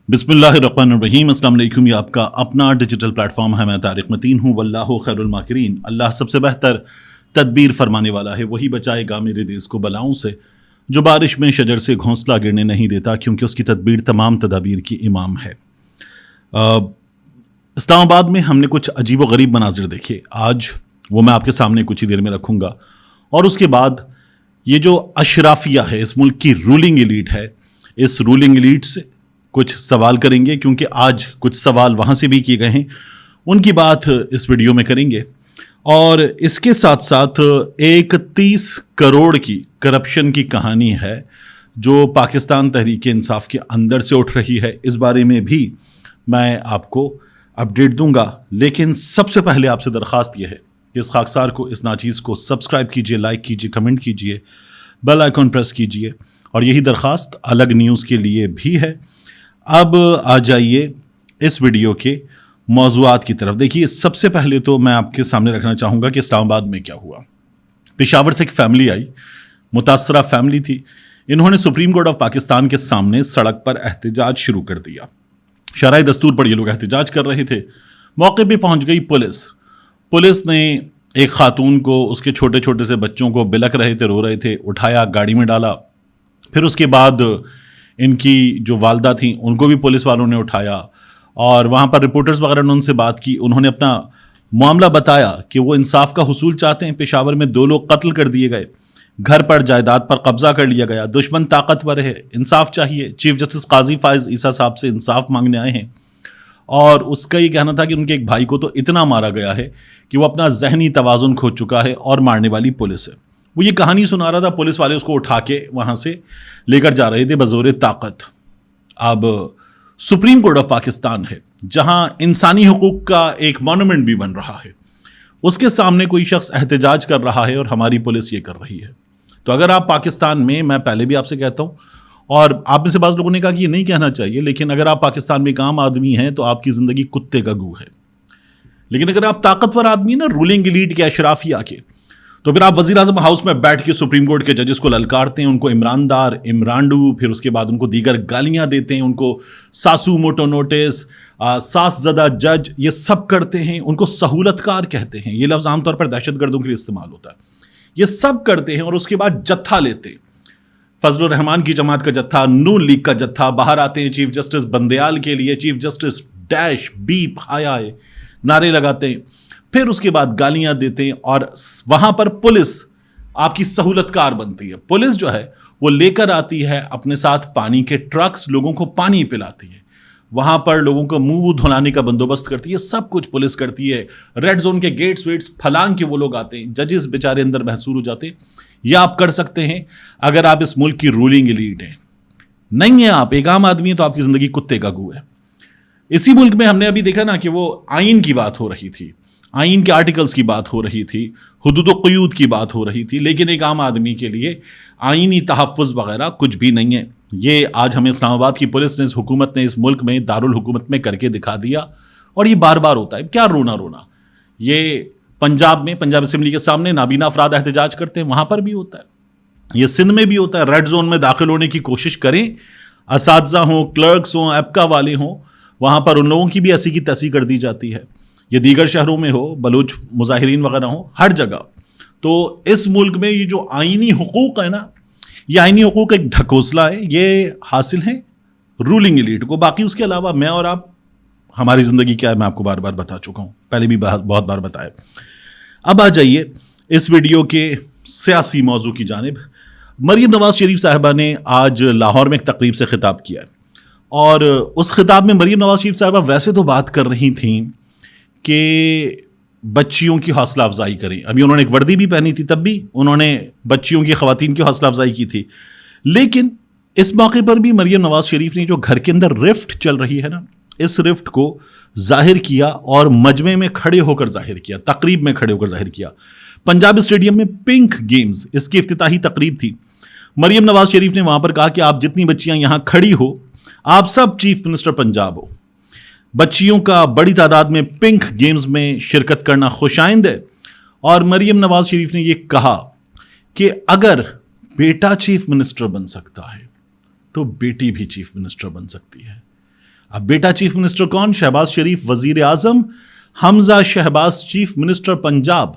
बिस्मिल्लाहिर्रहमानिर्रहीम। अस्सलाम वालेकुम। ये आपका अपना डिजिटल प्लेटफॉर्म है। मैं तारिक मतीन हूँ। वल्लाहु खैरुल माकिरीन। अल्लाह सबसे बेहतर तदबीर फरमाने वाला है। वही बचाएगा मेरे देश को बलाओं से, जो बारिश में शजर से घोंसला गिरने नहीं देता, क्योंकि उसकी तदबीर तमाम तदाबीर की इमाम है। इस्लामाबाद में हमने कुछ अजीब व गरीब मनाजिर देखे। आज वो मैं आपके सामने कुछ ही देर में रखूँगा, और उसके बाद ये जो अशराफिया है, इस मुल्क की रूलिंग एलीट है, इस रूलिंग एलीट से कुछ सवाल करेंगे, क्योंकि आज कुछ सवाल वहाँ से भी किए गए हैं। उनकी बात इस वीडियो में करेंगे। और इसके साथ साथ एक 30 करोड़ की करप्शन की कहानी है जो पाकिस्तान तहरीक इंसाफ के अंदर से उठ रही है। इस बारे में भी मैं आपको अपडेट दूंगा। लेकिन सबसे पहले आपसे दरख्वास्त यह है कि इस खाकसार को, इस नाचीज़ को सब्सक्राइब कीजिए, लाइक कीजिए, कमेंट कीजिए, बेल आइकॉन प्रेस कीजिए। और यही दरख्वास्त अलग न्यूज़ के लिए भी है। अब आ जाइए इस वीडियो के मौज़ूआत की तरफ। देखिए, सबसे पहले तो मैं आपके सामने रखना चाहूँगा कि इस्लामाबाद में क्या हुआ। पेशावर से एक फैमिली आई, मुतासरा फैमिली थी। इन्होंने सुप्रीम कोर्ट ऑफ पाकिस्तान के सामने सड़क पर एहतजाज शुरू कर दिया। शरई दस्तूर पर ये लोग एहतजाज कर रहे थे। मौके पे पहुंच गई पुलिस। पुलिस ने एक खातून को, उसके छोटे छोटे से बच्चों को, बिलक रहे थे, रो रहे थे, उठाया, गाड़ी में डाला। फिर उसके बाद इनकी जो वालदा थी उनको भी पुलिस वालों ने उठाया, और वहाँ पर रिपोर्टर्स वगैरह ने उनसे बात की। उन्होंने अपना मामला बताया कि वो इंसाफ का हुसूल चाहते हैं। पेशावर में 2 लोग कत्ल कर दिए गए, घर पर, जायदाद पर कब्जा कर लिया गया, दुश्मन ताकतवर है, इंसाफ चाहिए। चीफ जस्टिस काजी फायज ईसा साहब से इंसाफ मांगने आए हैं। और उसका ये कहना था कि उनके एक भाई को तो इतना मारा गया है कि वो अपना जहनी तवाज़ुन खो चुका है, और मारने वाली पुलिस है। वो ये कहानी सुना रहा था। पुलिस वाले उसको उठा के वहाँ से लेकर जा रहे थे बज़ोर ताकत। अब सुप्रीम कोर्ट ऑफ पाकिस्तान है, जहाँ इंसानी हुकूक का एक मॉन्यूमेंट भी बन रहा है, उसके सामने कोई शख्स एहतजाज कर रहा है और हमारी पुलिस ये कर रही है। तो अगर आप पाकिस्तान में, मैं पहले भी आपसे कहता हूँ, और आप में से बाज़ लोगों ने कहा कि ये नहीं कहना चाहिए, लेकिन अगर आप पाकिस्तान में एक आम आदमी हैं तो आपकी ज़िंदगी कुत्ते का गू है। लेकिन अगर आप ताकतवर आदमी ना, रूलिंग एलीट के, अशराफिया के, तो फिर आप वज़ीर आज़म हाउस में बैठ के सुप्रीम कोर्ट के जजेस को ललकारते हैं, उनको इमरानदार, इमरानडू, फिर उसके बाद उनको दीगर गालियां देते हैं, उनको सासू मोटो नोटिस, सास ज़दा जज, ये सब करते हैं। उनको सहूलतकार कहते हैं। ये लफ्ज़ आमतौर पर दहशतगर्दों के लिए इस्तेमाल होता है। ये सब करते हैं, और उसके बाद जत्था लेते हैं। फजलुर रहमान की जमात का जत्था, नून लीग का जत्था बाहर आते हैं चीफ जस्टिस बंदयाल के लिए। चीफ जस्टिस डैश बीप आया है, नारे लगाते हैं। फिर उसके बाद गालियां देते हैं, और वहां पर पुलिस आपकी सहूलतकार बनती है। पुलिस जो है वो लेकर आती है अपने साथ पानी के ट्रक्स, लोगों को पानी पिलाती है, वहां पर लोगों को मुंह धुलाने का बंदोबस्त करती है। सब कुछ पुलिस करती है। रेड जोन के गेट्स वेट्स फलांग के वो लोग आते हैं। जजेस बेचारे अंदर महसूर हो जाते हैं। यह आप कर सकते हैं अगर आप इस मुल्क की रूलिंग एलीट हैं। नहीं है आप एक आम आदमी है तो आपकी जिंदगी कुत्ते का गू है। इसी मुल्क में हमने अभी देखा ना कि वो आइन की बात हो रही थी, आइन के आर्टिकल्स की बात हो रही थी, हुदूद व क़ुयूद की बात हो रही थी, लेकिन एक आम आदमी के लिए आइनी तहफ़्फ़ुज़ वगैरह कुछ भी नहीं है। ये आज हमें इस्लामाबाद की पुलिस ने, इस हुकूमत ने, इस मुल्क में दारुल हुकूमत में करके दिखा दिया। और ये बार बार होता है। क्या रोना रोना, ये पंजाब में, पंजाब असेंबली के सामने नाबीना अफराद एहतजाज करते हैं, वहाँ पर भी होता है। ये सिंध में भी होता है। रेड जोन में दाखिल होने की कोशिश करें, असातिज़ा हों, क्लर्क्स हों, एप्का वाले हों, वहाँ पर उन लोगों की भी ऐसी की तैसी कर दी जाती है। ये दीगर शहरों में हो, बलूच मुजाहिरीन वगैरह हो, हर जगह। तो इस मुल्क में ये जो आइनी हुकूक है ना, ये आइनी हुकूक एक ढकोसला है। ये हासिल है रूलिंग एलीट को। बाकी उसके अलावा मैं और आप, हमारी ज़िंदगी क्या है, मैं आपको बार बार बता चुका हूँ, पहले भी बहुत बार बताया। अब आ जाइए इस वीडियो के सियासी मौजू की जानिब। मरीम नवाज शरीफ साहिबा ने आज लाहौर में एक तकरीब से खिताब किया है, और उस खिताब में मरीम नवाज शरीफ साहिबा वैसे तो बात कर रही थीं कि बच्चियों की हौसला अफजाई करें। अभी उन्होंने एक वर्दी भी पहनी थी, तब भी उन्होंने बच्चियों की, ख़वातीन की हौसला अफजाई की थी। लेकिन इस मौके पर भी मरीम नवाज शरीफ ने जो घर के अंदर रिफ्ट चल रही है ना, इस रिफ्ट को जाहिर किया, और मजमे में खड़े होकर जाहिर किया, तकरीब में खड़े होकर जाहिर किया। पंजाब स्टेडियम में पिंक गेम्स, इसकी इफ्तिताही तकरीब थी। मरीम नवाज शरीफ ने वहां पर कहा कि आप जितनी बच्चियां यहां खड़ी हो, आप सब चीफ मिनिस्टर पंजाब हो। बच्चियों का बड़ी तादाद में पिंक गेम्स में शिरकत करना खुशाइंद है। और मरीम नवाज शरीफ ने यह कहा कि अगर बेटा चीफ मिनिस्टर बन सकता है तो बेटी भी चीफ मिनिस्टर बन सकती है। اب بیٹا چیف منسٹر کون؟ شہباز شریف وزیر اعظم، حمزہ شہباز چیف منسٹر پنجاب،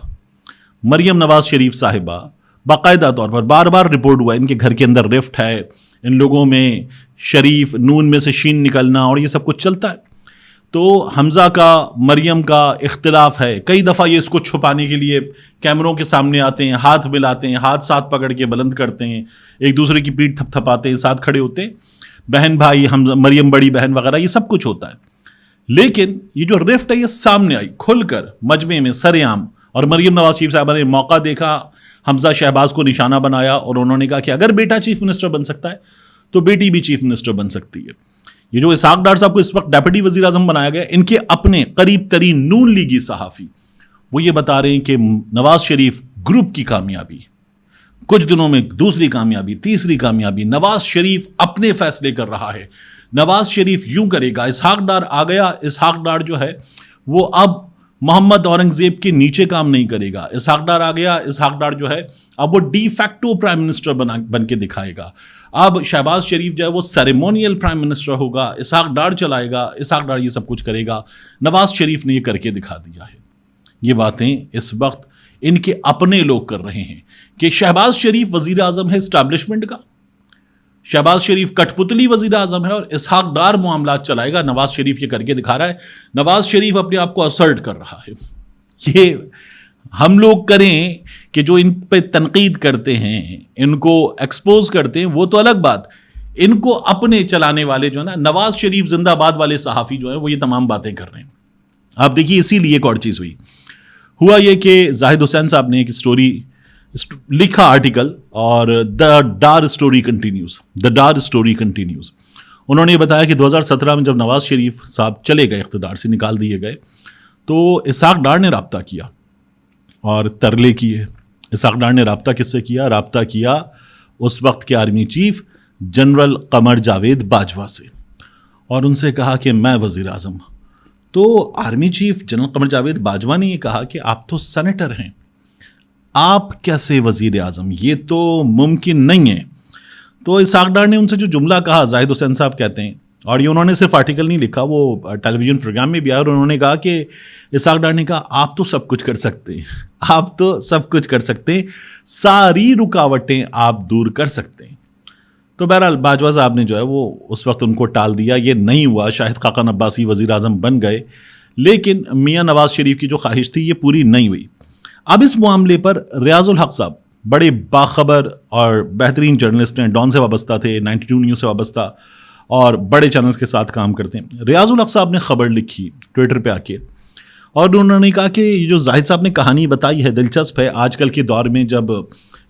مریم نواز شریف صاحبہ. باقاعدہ طور پر بار بار رپورٹ ہوا ان کے گھر کے اندر رفٹ ہے، ان لوگوں میں شریف نون میں سے شین نکلنا اور یہ سب کچھ چلتا ہے. تو حمزہ کا مریم کا اختلاف ہے. کئی دفعہ یہ اس کو چھپانے کے لیے کیمروں کے سامنے آتے ہیں، ہاتھ ملاتے ہیں، ہاتھ ساتھ پکڑ کے بلند کرتے ہیں، ایک دوسرے کی پیٹھ تھپ تھپاتے ہیں، ساتھ کھڑے ہوتے ہیں، بہن بھائی، حمزہ مریم بڑی بہن وغیرہ، یہ سب کچھ ہوتا ہے. لیکن یہ جو رفٹ ہے یہ سامنے آئی کھل کر مجمع میں سر عام، اور مریم نواز شریف صاحبہ نے موقع دیکھا، حمزہ شہباز کو نشانہ بنایا اور انہوں نے کہا کہ اگر بیٹا چیف منسٹر بن سکتا ہے تو بیٹی بھی چیف منسٹر بن سکتی ہے. یہ جو اسحاق ڈار صاحب کو اس وقت ڈیپٹی وزیر اعظم بنایا گیا، ان کے اپنے قریب ترین نون لیگی صحافی وہ یہ بتا رہے ہیں کہ نواز شریف گروپ کی کامیابی، کچھ دنوں میں دوسری کامیابی، تیسری کامیابی، نواز شریف اپنے فیصلے کر رہا ہے، نواز شریف یوں کرے گا. اسحاق ڈار آ گیا، اسحاق ڈار جو ہے وہ اب محمد اورنگزیب کے نیچے کام نہیں کرے گا. اسحاق ڈار آ گیا، اسحاق ڈار جو ہے اب وہ ڈی فیکٹو پرائم منسٹر بن کے دکھائے گا. اب شہباز شریف جو ہے وہ سیریمونیل پرائم منسٹر ہوگا، اسحاق ڈار چلائے گا، اسحاق ڈار یہ سب کچھ کرے گا. نواز شریف نے یہ کر کے دکھا دیا ہے. یہ باتیں اس وقت ان کے اپنے لوگ کر رہے ہیں کہ شہباز شریف وزیر اعظم ہے اسٹیبلشمنٹ کا، شہباز شریف کٹ پتلی وزیر اعظم ہے اور اسحاق ڈار معاملات چلائے گا. نواز شریف یہ کر کے دکھا رہا ہے. نواز شریف اپنے آپ کو اسرٹ کر رہا ہے. یہ ہم لوگ کریں کہ جو ان پہ تنقید کرتے ہیں، ان کو ایکسپوز کرتے ہیں، وہ تو الگ بات. ان کو اپنے چلانے والے جو ہے نا، نواز شریف زندہ باد والے صحافی جو ہے وہ یہ تمام باتیں کر رہے ہیں. آپ دیکھیے اسی لیے ایک اور چیز ہوا یہ کہ زاہد حسین صاحب نے ایک اسٹوری لکھا، آرٹیکل، اور دا ڈار اسٹوری کنٹینیوز. انہوں نے یہ بتایا کہ 2017 میں جب نواز شریف صاحب چلے گئے، اقتدار سے نکال دیے گئے، تو اسحاق ڈار نے رابطہ کیا اور ترلے کیے. اسحاق ڈار نے رابطہ کس سے کیا؟ رابطہ کیا اس وقت کے army chief general Qamar Javed Bajwa سے، اور ان سے کہا کہ میں وزیر اعظم. تو army chief general Qamar Javed Bajwa نے یہ کہا کہ آپ تو سینیٹر ہیں، آپ کیسے وزیر اعظم؟ یہ تو ممکن نہیں ہے. تو اسحاق ڈار نے ان سے جو جملہ کہا، زاہد حسین صاحب کہتے ہیں، اور یہ انہوں نے صرف آرٹیکل نہیں لکھا، وہ ٹیلی ویژن پروگرام میں بھی آیا، اور انہوں نے کہا کہ اسحاق ڈار نے کہا آپ تو سب کچھ کر سکتے ہیں، آپ تو سب کچھ کر سکتے ہیں، ساری رکاوٹیں آپ دور کر سکتے ہیں. تو بہرحال باجوہ صاحب نے جو ہے وہ اس وقت ان کو ٹال دیا، یہ نہیں ہوا. شاہد خاقان عباسی وزیر اعظم بن گئے، لیکن میاں نواز شریف کی جو خواہش تھی یہ پوری نہیں ہوئی. اب اس معاملے پر ریاض الحق صاحب بڑے باخبر اور بہترین جرنلسٹ ہیں، ڈان سے وابستہ تھے، 92 نیوز سے وابستہ، اور بڑے چینلز کے ساتھ کام کرتے ہیں. ریاض الحق صاحب نے خبر لکھی ٹویٹر پہ آ کے، اور انہوں نے کہا کہ یہ جو زاہد صاحب نے کہانی بتائی ہے دلچسپ ہے. آج کل کے دور میں جب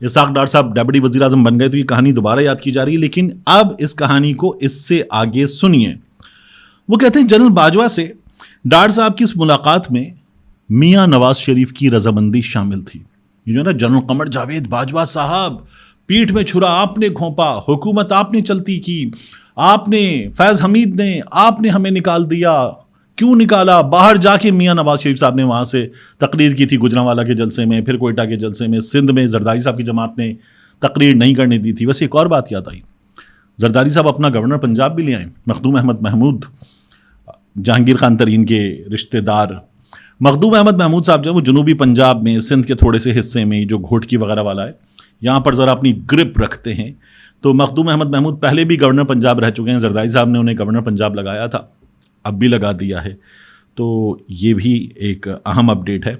اسحاق ڈار صاحب ڈیپٹی وزیر اعظم بن گئے تو یہ کہانی دوبارہ یاد کی جا رہی ہے، لیکن اب اس کہانی کو اس سے آگے سنیے. وہ کہتے ہیں جنرل باجوہ سے ڈار صاحب کی اس ملاقات میں میاں نواز شریف کی رضامندی شامل تھی. یہ جو نا جنرل قمر جاوید باجوہ صاحب، پیٹھ میں چھرا آپ نے گھونپا، حکومت آپ نے چلتی کی، آپ نے فیض حمید نے، آپ نے ہمیں نکال دیا. کیوں نکالا؟ باہر جا کے میاں نواز شریف صاحب نے وہاں سے تقریر کی تھی، گجرانوالہ کے جلسے میں، پھر کوئٹہ کے جلسے میں، سندھ میں زرداری صاحب کی جماعت نے تقریر نہیں کرنے دی تھی. ویسے ایک اور بات یاد آئی، زرداری صاحب اپنا گورنر پنجاب بھی لے آئے، مخدوم احمد محمود، جہانگیر خان ترین کے رشتہ دار. مخدوم احمد محمود صاحب جو وہ جنوبی پنجاب میں سندھ کے تھوڑے سے حصے میں جو گھوٹکی وغیرہ والا ہے، یہاں پر ذرا اپنی گرپ رکھتے ہیں. تو مخدوم احمد محمود پہلے بھی گورنر پنجاب رہ چکے ہیں، زرداری صاحب نے انہیں گورنر پنجاب لگایا تھا، اب بھی لگا دیا ہے. تو یہ بھی ایک اہم اپڈیٹ ہے.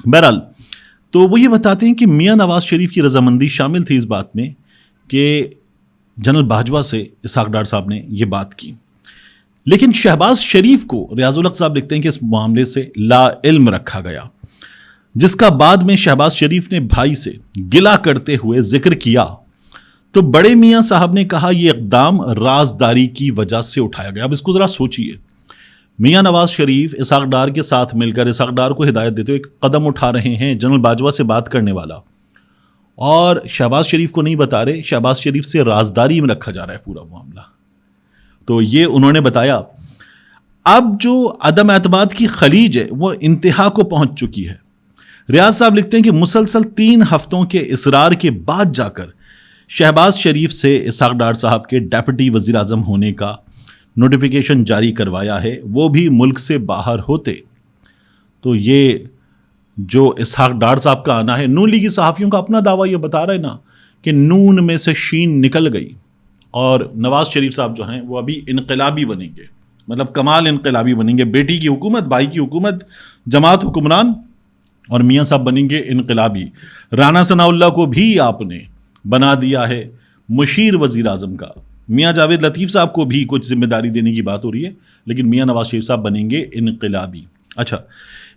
بہرحال تو وہ یہ بتاتے ہیں کہ میاں نواز شریف کی رضامندی شامل تھی اس بات میں کہ جنرل باجوہ سے اسحاق ڈار صاحب نے یہ بات کی. لیکن شہباز شریف کو ریاض الحق صاحب لکھتے ہیں کہ اس معاملے سے لا علم رکھا گیا، جس کا بعد میں شہباز شریف نے بھائی سے گلہ کرتے ہوئے ذکر کیا. تو بڑے میاں صاحب نے کہا یہ اقدام رازداری کی وجہ سے اٹھایا گیا. اب اس کو ذرا سوچئے، میاں نواز شریف اسحاق ڈار کے ساتھ مل کر اسحاق ڈار کو ہدایت دیتے ہوئے ایک قدم اٹھا رہے ہیں جنرل باجوہ سے بات کرنے والا، اور شہباز شریف کو نہیں بتا رہے، شہباز شریف سے رازداری میں رکھا جا رہا ہے پورا معاملہ. تو یہ انہوں نے بتایا. اب جو عدم اعتماد کی خلیج ہے وہ انتہا کو پہنچ چکی ہے. ریاض صاحب لکھتے ہیں کہ مسلسل 3 ہفتوں کے اصرار کے بعد جا کر شہباز شریف سے اسحاق ڈار صاحب کے ڈیپٹی وزیر اعظم ہونے کا नोटिफिकेशन जारी करवाया है वो भी मुल्क से बाहर होते तो ये जो इसहाक डार साहब का आना है, नून लीगी सहाफ़ियों का अपना दावा ये बता रहे ना कि नून में से शीन निकल गई और नवाज शरीफ साहब जो हैं वो अभी इनकलाबी बनेंगे, मतलब कमाल इनकलाबी बनेंगे। बेटी की हुकूमत, भाई की हुकूमत, जमात हुक्मरान, और मियाँ साहब बनेंगे इनकलाबी। राना सनाउल्लाह को भी आपने बना दिया है मुशीर वज़ीर आज़म का। मियाँ जावेद लतीफ़ साहब को भी कुछ जिम्मेदारी देने की बात हो रही है, लेकिन मियाँ नवाज शरीफ साहब बनेंगे इनकलाबी। अच्छा,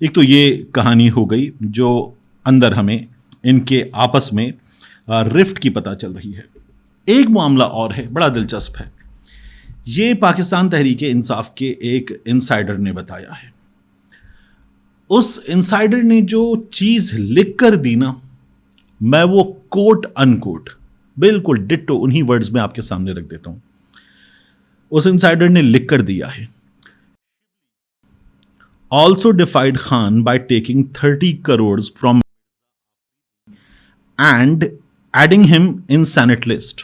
एक तो ये कहानी हो गई जो अंदर हमें इनके आपस में रिफ्ट की पता चल रही है। एक मामला और है, बड़ा दिलचस्प है। ये पाकिस्तान तहरीक इंसाफ के एक इनसाइडर ने बताया है। उस इनसाइडर ने जो चीज़ लिख कर दी ना, मैं वो कोट अनकोट बिल्कुल डिट्टो उन्हीं वर्ड्स में आपके सामने रख देता हूं। उस इनसाइडर ने लिख कर दिया है, also defied Khan by taking 30 crores from and adding him in Senate list.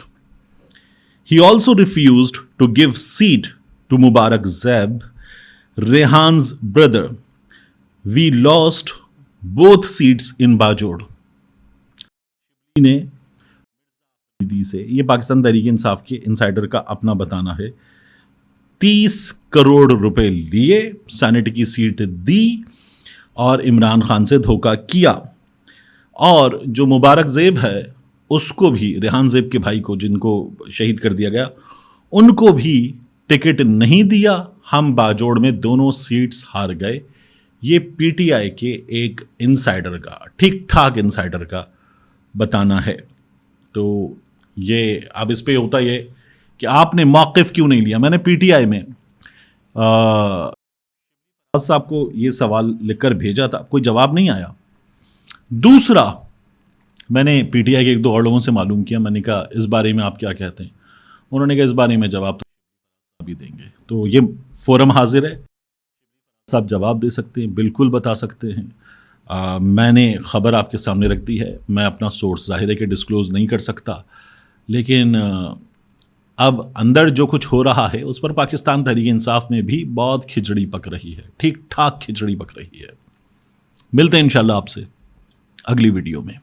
He also refused to give seat to Mubarak Zeb, Rehan's brother. We lost both seats in Bajod. ने से ये पाकिस्तान तहरीक इंसाफ के insider का अपना बताना है, 30 करोड़ रुपए लिए, सेनेट की सीट दी और इमरान खान से धोखा किया। और जो मुबारक ज़ेब है उसको भी, रेहान ज़ेब के भाई को जिनको शहीद कर दिया गया, उनको भी टिकट नहीं दिया। हम बाजोड़ में दोनों सीट्स हार गए। ये पीटीआई के एक इनसाइडर का, ठीक ठाक इनसाइडर का बताना है। तो ये अब इस पे होता ये कि आपने मौक़िफ़ क्यों नहीं लिया। मैंने पीटीआई में साहब को ये सवाल लिखकर भेजा था, कोई जवाब नहीं आया। दूसरा, मैंने पीटीआई के एक दो और लोगों से मालूम किया, मैंने कहा इस बारे में आप क्या कहते हैं। उन्होंने कहा इस बारे में जवाब तो भी देंगे। तो ये फोरम हाजिर है, साहब जवाब दे सकते हैं, बिल्कुल बता सकते हैं। मैंने ख़बर आपके सामने रख दी है। मैं अपना सोर्स ज़ाहिर है कि डिस्क्लोज़ नहीं कर सकता, लेकिन अब अंदर जो कुछ हो रहा है उस पर पाकिस्तान तहरीक इंसाफ में भी बहुत खिचड़ी पक रही है, ठीक ठाक खिचड़ी पक रही है। मिलते हैं इंशाल्लाह आपसे अगली वीडियो में।